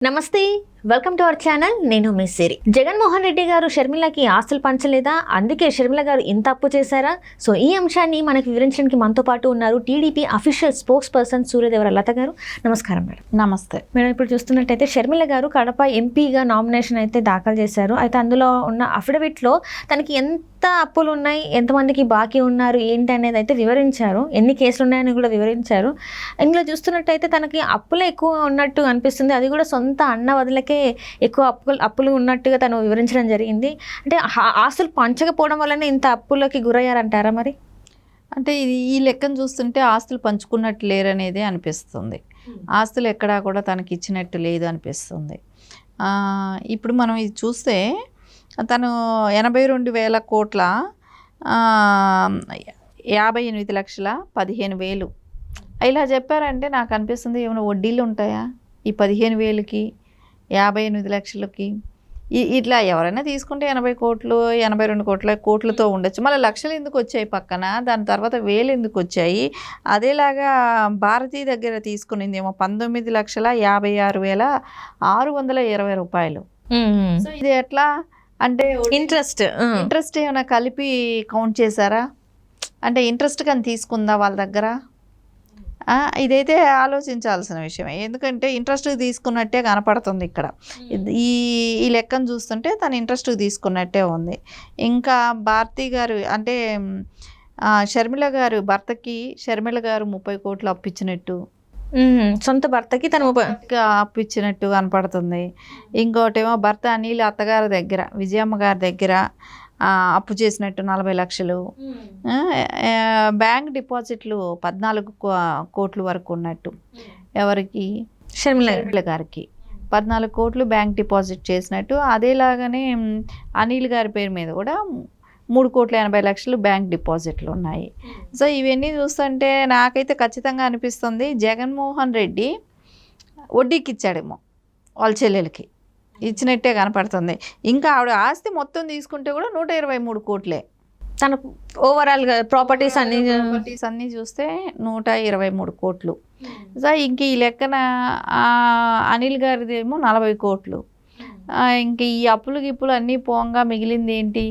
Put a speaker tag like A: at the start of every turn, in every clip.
A: నమస్తే, welcome to our channel. నేను మీ సిరి. జగన్మోహన్ రెడ్డి గారు షర్మిలకి ఆస్తులు పంచలేదా, అందుకే షర్మిల గారు ఇంత అప్పు చేశారా? సో ఈ అంశాన్ని మనకు వివరించడానికి మనతో పాటు ఉన్నారు TDP official spokesperson Suryadevara Latha గారు. నమస్కారం మేడం.
B: నమస్తే
A: మేడం, ఇప్పుడు చూస్తున్నట్టయితే షర్మిల గారు కడప ఎంపీగా నామినేషన్ అయితే దాఖలు చేశారు. అయితే అందులో ఉన్న అఫిడవిట్లో తనకి ఎంత అప్పులు ఉన్నాయి, ఎంతమందికి బాకీ ఉన్నారు, ఏంటి అనేది అయితే వివరించారు. ఎన్ని కేసులు ఉన్నాయని కూడా వివరించారు. ఇందులో చూస్తున్నట్టయితే తనకి అప్పులే ఎక్కువ ఉన్నట్టు అనిపిస్తుంది. అది కూడా సొంత అన్న వదిలకే ఎక్కువ అప్పులు ఉన్నట్టుగా తను వివరించడం జరిగింది. అంటే ఆస్తులు పంచకపోవడం వల్లనే ఇంత అప్పులకి గురయ్యారంటారా? మరి
B: అంటే ఇది ఈ లెక్కను చూస్తుంటే ఆస్తులు పంచుకున్నట్టు లేరనేదే అనిపిస్తుంది. ఆస్తులు ఎక్కడా కూడా తనకి ఇచ్చినట్టు లేదు అనిపిస్తుంది. ఇప్పుడు మనం ఇది చూస్తే తను 82,000 కోట్ల 58,15,000 ఇలా చెప్పారంటే నాకు అనిపిస్తుంది ఏమైనా వడ్డీలు ఉంటాయా ఈ 15,000కి 58 లక్షలకి? ఇట్లా ఎవరైనా తీసుకుంటే 80 కోట్లు 82 కోట్లతో ఉండొచ్చు. మళ్ళీ లక్షలు ఎందుకు వచ్చాయి పక్కన, దాని తర్వాత వేలు ఎందుకు వచ్చాయి? అదేలాగా భారతీ దగ్గర తీసుకునిందేమో 19,56,620 రూపాయలు. సో ఇది ఎట్లా అంటే ఇంట్రెస్ట్ ఏమైనా కలిపి కౌంట్ చేశారా? అంటే ఇంట్రెస్ట్ కానీ తీసుకుందా వాళ్ళ దగ్గర? ఇదైతే ఆలోచించాల్సిన విషయమే. ఎందుకంటే ఇంట్రెస్ట్ తీసుకున్నట్టే కనపడుతుంది ఇక్కడ. ఈ లెక్కను చూస్తుంటే తను ఇంట్రెస్ట్ తీసుకున్నట్టే ఉంది. ఇంకా భారతి గారు అంటే షర్మిల గారు భర్తకి షర్మిల గారు 30 కోట్లు అప్పిచ్చినట్టు,
A: సొంత భర్తకి తను
B: అప్పిచ్చినట్టు కనపడుతుంది. ఇంకోటేమో భర్త అనిల్ అత్తగారి దగ్గర విజయమ్మ గారి దగ్గర అప్పు చేసినట్టు 40 లక్షలు. బ్యాంక్ డిపాజిట్లు 14 కోట్ల వరకు ఉన్నట్టు. ఎవరికి? షర్మిల గారికి 14 కోట్లు బ్యాంక్ డిపాజిట్ చేసినట్టు. అదేలాగానే అనిల్ గారి పేరు మీద కూడా 3,80,00,000 బ్యాంక్ డిపాజిట్లు ఉన్నాయి. సో ఇవన్నీ చూస్తుంటే నాకైతే ఖచ్చితంగా అనిపిస్తుంది జగన్మోహన్ రెడ్డి వడ్డీకి ఇచ్చాడేమో వాళ్ళ చెల్లెలకి, ఇచ్చినట్టే కనపడుతుంది. ఇంకా ఆవిడ ఆస్తి మొత్తం తీసుకుంటే కూడా 123 కోట్లే.
A: తన ఓవరాల్గా ప్రాపర్టీస్
B: అన్నీ చూస్తే 123 కోట్లు. సో ఇంక ఈ లెక్కన అనిల్ గారిదేమో 40 కోట్లు. ఇంక ఈ అప్పులు గిప్పులు అన్నీ పోంగా మిగిలింది ఏంటి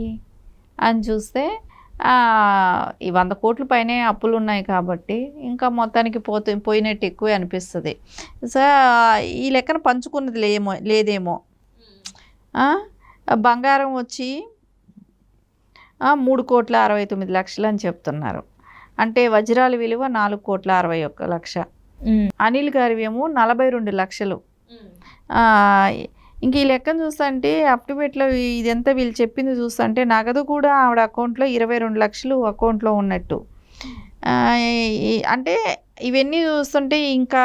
B: అని చూస్తే ఈ 100 కోట్ల పైనే అప్పులు ఉన్నాయి కాబట్టి ఇంకా మొత్తానికి పోయినట్టు ఎక్కువే అనిపిస్తుంది. సో ఈ లెక్కన పంచుకున్నది లేదేమో. బంగారం వచ్చి 3,69,00,000 అని చెప్తున్నారు. అంటే వజ్రాల విలువ 4,61,00,000. అనిల్ గారివేమో 42 లక్షలు. ఇంక ఈ లెక్కను చూస్తుంటే అప్టిబేట్లో ఇదంతా వీళ్ళు చెప్పింది చూస్తుంటే నగదు కూడా ఆవిడ అకౌంట్లో 22 లక్షలు అకౌంట్లో ఉన్నట్టు. అంటే ఇవన్నీ చూస్తుంటే ఇంకా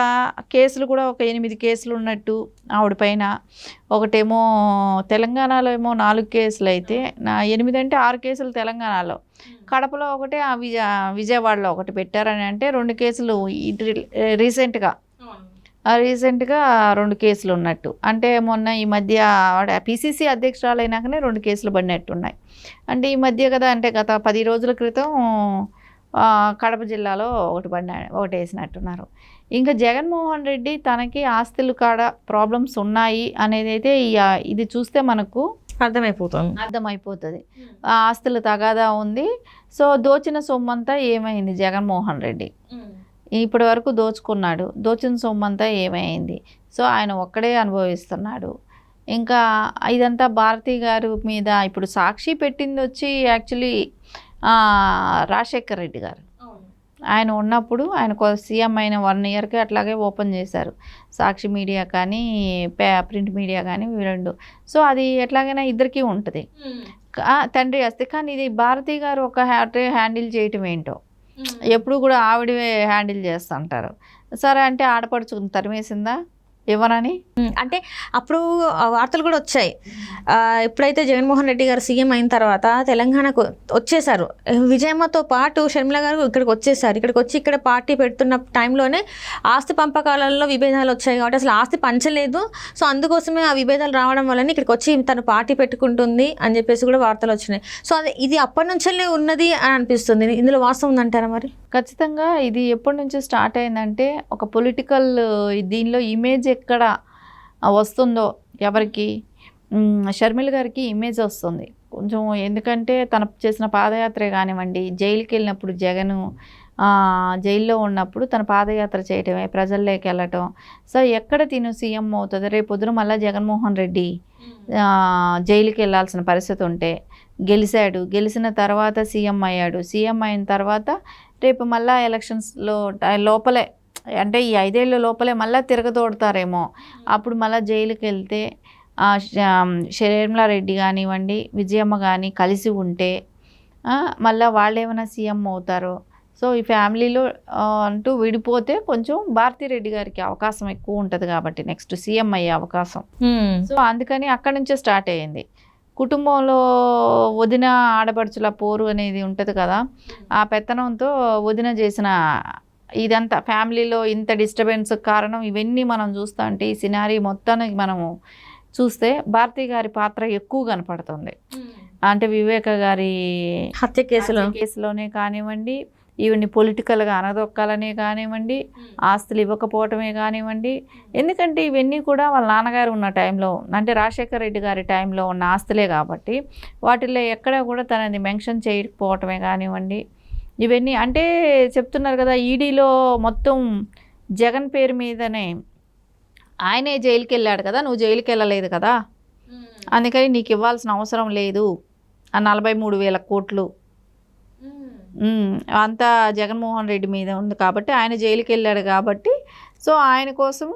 B: కేసులు కూడా ఒక 8 కేసులు ఉన్నట్టు ఆవిడ పైన. ఒకటేమో తెలంగాణలో ఏమో 4 కేసులు అయితే 8 అంటే 6 కేసులు తెలంగాణలో, కడపలో ఒకటి విజయవాడలో ఒకటి పెట్టారని అంటే 2 కేసులు రీసెంట్గా 2 కేసులు ఉన్నట్టు. అంటే మొన్న ఈ మధ్య పిసిసి అధ్యక్షురాలు అయినాకనే 2 కేసులు పడినట్టున్నాయి. అంటే ఈ మధ్య కదా, అంటే గత 10 రోజుల క్రితం కడప జిల్లాలో ఒకటి వేసినట్టున్నారు. ఇంకా జగన్మోహన్ రెడ్డి తనకి ఆస్తులు కాడ ప్రాబ్లమ్స్ ఉన్నాయి అనేది అయితే ఇది చూస్తే మనకు అర్థమైపోతుంది. ఆస్తులు తగాదా ఉంది. సో దోచిన సొమ్మంతా ఏమైంది జగన్మోహన్ రెడ్డి ఇప్పటి వరకు దోచుకున్నాడు. దోచిన సొమ్మంతా ఏమైంది? సో ఆయన ఒక్కడే అనుభవిస్తున్నాడు. ఇంకా ఇదంతా భారతి గారు మీద ఇప్పుడు సాక్షి పెట్టింది వచ్చి యాక్చువల్లీ రాజశేఖర్ రెడ్డి గారు ఆయన ఉన్నప్పుడు, ఆయన సీఎం అయిన 1 ఇయర్కి అట్లాగే ఓపెన్ చేశారు సాక్షి మీడియా కానీ ప్రింట్ మీడియా కానీ 2. సో అది ఎట్లాగైనా ఇద్దరికీ ఉంటుంది తండ్రి వస్తే. కానీ ఇది భారతి గారు ఒక హ్యాండిల్ చేయటం ఏంటో, ఎప్పుడు కూడా ఆవిడే హ్యాండిల్ చేస్తుంటారు. సరే అంటే ఆడపడుచుకుని తరిమేసిందా ఇవ్వనని?
A: అంటే అప్పుడు వార్తలు కూడా వచ్చాయి. ఎప్పుడైతే జగన్మోహన్ రెడ్డి గారు సీఎం అయిన తర్వాత తెలంగాణకు వచ్చేసారు, విజయమ్మతో పాటు షర్మిల గారు ఇక్కడికి వచ్చేసారు. ఇక్కడికి వచ్చి ఇక్కడ పార్టీ పెడుతున్న టైంలోనే ఆస్తి పంపకాలలో విభేదాలు వచ్చాయి కాబట్టి అసలు ఆస్తి పంచలేదు. సో అందుకోసమే ఆ విభేదాలు రావడం వల్లనే ఇక్కడికి వచ్చి తను పార్టీ పెట్టుకుంటుంది అని చెప్పేసి కూడా వార్తలు వచ్చినాయి. సో అది ఇది అప్పటి నుంచే ఉన్నది అని అనిపిస్తుంది. ఇందులో వాస్తవం ఉందంటారా? మరి
B: ఖచ్చితంగా ఇది ఎప్పటి నుంచి స్టార్ట్ అయిందంటే ఒక పొలిటికల్ దీనిలో ఇమేజ్ ఎక్కడ వస్తుందో ఎవరికి, షర్మిల గారికి ఇమేజ్ వస్తుంది కొంచెం. ఎందుకంటే తను చేసిన పాదయాత్రే కానివ్వండి, జైలుకి వెళ్ళినప్పుడు జగను జైల్లో ఉన్నప్పుడు తన పాదయాత్ర చేయటమే, ప్రజల్లోకి వెళ్ళటం. సో ఎక్కడ తిను సీఎం అవుతుంది, రేపు పొద్దున మళ్ళీ జగన్మోహన్ రెడ్డి జైలుకి వెళ్ళాల్సిన పరిస్థితి ఉంటే గెలిచాడు, గెలిచిన తర్వాత సీఎం అయ్యాడు, సీఎం అయిన తర్వాత రేపు మళ్ళీ ఎలక్షన్స్లో లోపలే అంటే ఈ 5 ఏళ్ళ లోపలే మళ్ళీ తిరగతోడతారేమో. అప్పుడు మళ్ళీ జైలుకి వెళ్తే షర్మిలారెడ్డి కానివ్వండి, విజయమ్మ కానీ కలిసి ఉంటే మళ్ళీ వాళ్ళు ఏమైనా సీఎం అవుతారో. సో ఈ ఫ్యామిలీలో అంటూ విడిపోతే కొంచెం భారతిరెడ్డి గారికి అవకాశం ఎక్కువ ఉంటుంది కాబట్టి నెక్స్ట్ సీఎం అయ్యే అవకాశం. సో అందుకని అక్కడి నుంచే స్టార్ట్ అయ్యింది. కుటుంబంలో వదిన ఆడపడుచుల పోరు అనేది ఉంటుంది కదా, ఆ పెత్తనంతో వదిన చేసిన ఇదంతా ఫ్యామిలీలో ఇంత డిస్టర్బెన్స్ కారణం ఇవన్నీ మనం చూస్తూ ఉంటే ఈ సినారీ మొత్తానికి మనము చూస్తే భారతి గారి పాత్ర ఎక్కువ కనపడుతుంది. అంటే వివేక గారి
A: హత్య
B: కేసులోనే కానివ్వండి, ఈవెన్ని పొలిటికల్గా అనదొక్కాలనే కానివ్వండి, ఆస్తులు ఇవ్వకపోవటమే కానివ్వండి. ఎందుకంటే ఇవన్నీ కూడా వాళ్ళ నాన్నగారు ఉన్న టైంలో, అంటే రాజశేఖర రెడ్డి గారి టైంలో ఉన్న ఆస్తులే కాబట్టి వాటిల్లో ఎక్కడ కూడా తనని మెన్షన్ చేయకపోవటమే కానివ్వండి. ఇవన్నీ అంటే చెప్తున్నారు కదా, ఈడీలో మొత్తం జగన్ పేరు మీదనే ఆయనే జైలుకి వెళ్ళాడు కదా, నువ్వు జైలుకి వెళ్ళలేదు కదా, అందుకని నీకు ఇవ్వాల్సిన అవసరం లేదు ఆ 43,000 కోట్లు అంతా జగన్మోహన్ రెడ్డి మీద ఉంది కాబట్టి ఆయన జైలుకి వెళ్ళాడు కాబట్టి సో ఆయన కోసం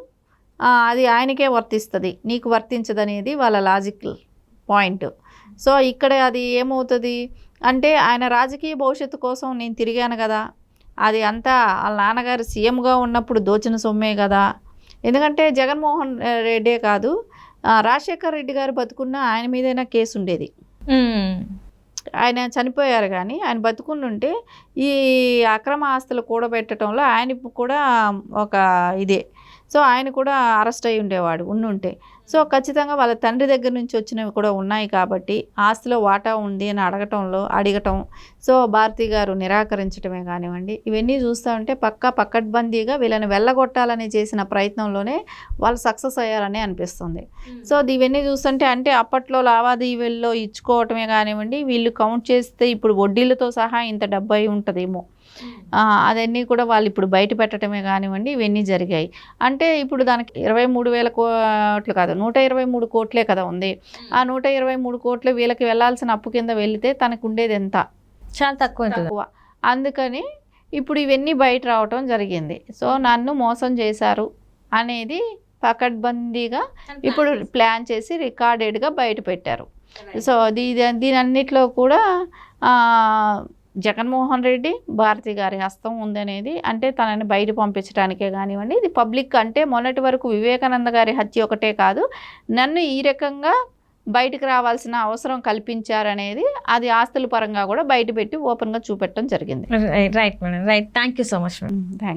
B: అది ఆయనకే వర్తిస్తుంది, నీకు వర్తించదనేది వాళ్ళ లాజికల్ పాయింట్. సో ఇక్కడ అది ఏమవుతుంది అంటే ఆయన రాజకీయ భవిష్యత్తు కోసం నేను తిరిగాను కదా, అది అంతా వాళ్ళ నాన్నగారు సీఎంగా ఉన్నప్పుడు దోచిన సొమ్మే కదా. ఎందుకంటే జగన్మోహన్ రెడ్డే కాదు, రాజశేఖర్ రెడ్డి గారు బతుకున్న ఆయన మీదైనా కేసు ఉండేది. ఆయన చనిపోయారు కానీ ఆయన బతుకుండుంటే ఈ అక్రమ ఆస్తులు కూడబెట్టడంలో ఆయన కూడా ఒక ఇదే. సో ఆయన కూడా అరెస్ట్ అయి ఉండేవాడు ఉండుంటే. సో ఖచ్చితంగా వాళ్ళ తండ్రి దగ్గర నుంచి వచ్చినవి కూడా ఉన్నాయి కాబట్టి ఆస్తిలో వాటా ఉంది అని అడగటం సో భారతి గారు నిరాకరించడమే కానివ్వండి, ఇవన్నీ చూస్తూ ఉంటే పక్కడ్బందీగా వీళ్ళని వెళ్ళగొట్టాలని చేసిన ప్రయత్నంలోనే వాళ్ళు సక్సెస్ అయ్యారని అనిపిస్తుంది. సో ఇవన్నీ చూస్తుంటే అంటే అప్పట్లో లావాదేవీల్లో ఇచ్చుకోవటమే కానివ్వండి, వీళ్ళు కౌంట్ చేస్తే ఇప్పుడు వడ్డీలతో సహా ఇంత డబ్బు అయి ఉంటుందేమో, అవన్నీ కూడా వాళ్ళు ఇప్పుడు బయట పెట్టడమే కానివ్వండి, ఇవన్నీ జరిగాయి. అంటే ఇప్పుడు దానికి 23,000 కోట్లు కాదు, 123 కోట్లే కదా ఉంది. ఆ 123 కోట్లు వీళ్ళకి వెళ్ళాల్సిన అప్పు కింద వెళితే తనకు ఉండేది ఎంత,
A: చాలా తక్కువ.
B: అందుకని ఇప్పుడు ఇవన్నీ బయట రావటం జరిగింది. సో నన్ను మోసం చేశారు అనేది పకడ్బందీగా ఇప్పుడు ప్లాన్ చేసి రికార్డెడ్గా బయట పెట్టారు. సో దీని అన్నిట్లో కూడా జగన్మోహన్ రెడ్డి భారతి గారి హస్తం ఉందనేది, అంటే తనని బయట పంపించడానికే కానివ్వండి, ఇది పబ్లిక్ అంటే మొన్నటి వరకు వివేకానంద గారి హత్య ఒకటే కాదు, నన్ను ఈ రకంగా బయటకు రావాల్సిన అవసరం కల్పించారనేది అది ఆస్తుల పరంగా కూడా బయట పెట్టి ఓపెన్గా చూపెట్టడం జరిగింది.
A: Right madam, right. Thank you so much madam.
B: Thank